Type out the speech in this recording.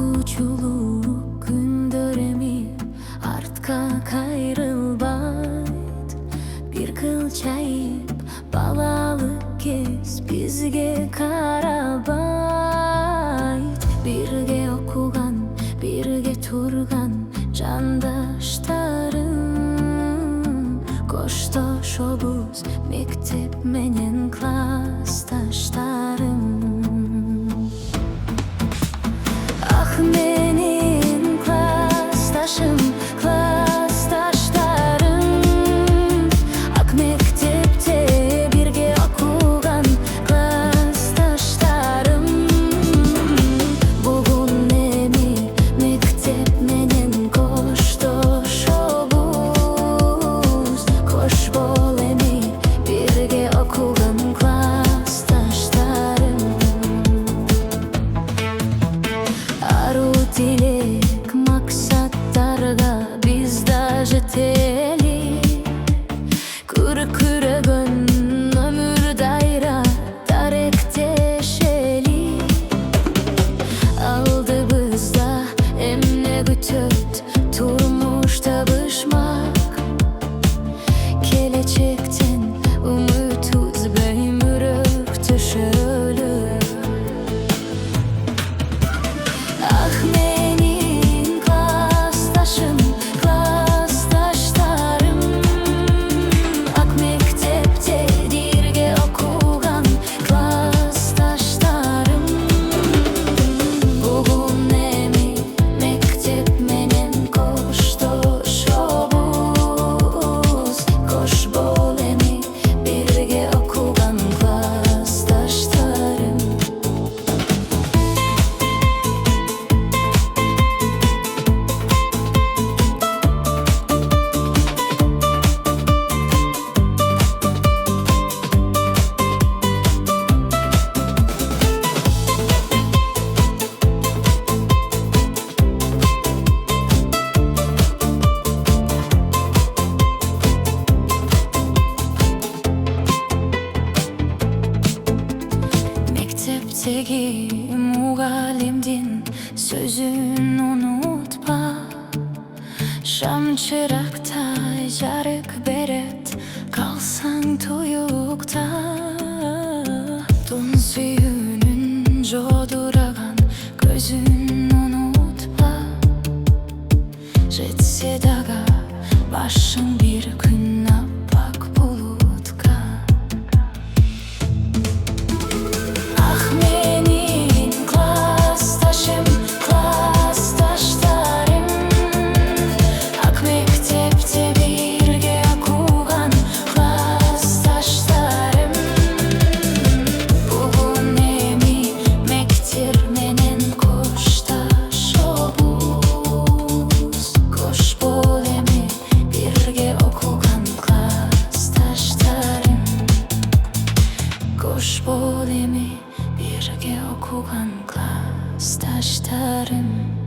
okuculuk gündöremi artka kayrılbayt. Bir kılçayıp balalık kez bizge karabayt. Birge okugan, birge turgan candaşlarım. Koştoşobuz mektep menen klastaşlarım. Ah menin klastaşım, klastaşlarım. Ak mektepte birge okugan klastaşlarım. Bugün emi mektep menen koştoşobuz. Koş bol emi birge okugan klastaşlarım. Arу dilek maksatlarga biz da jetelik. Kürküregen ömür dayra darekteşelik. Aldı bizda emne gütöt turmuşta bışmak. Gelecekten umutuz beymürök töşölür. Ah menin klastaşım, klastaşlarım. Ak mektepte dirge okugan klastaşlarım. Bugün emi mektep menen koştoşobuz. Koş bol emi birge okugan klastaşlarım. Mektepteki mugallimdin sözün unutma. Şam çırakta jarık beret kalsan tuyukta. Tun suyunun joduragan gözün unutma. Jetse daga başın bir gün appak bulutka. Ah menin klastaşım, klastaşlarım. Ak mektepte birge okugan klastaşlarım. Bugün emi mektir menen koştoşobuz. Koş bol emi birge okugan klastaşlarım. Koş bol emi birge okugan klastaşlarım.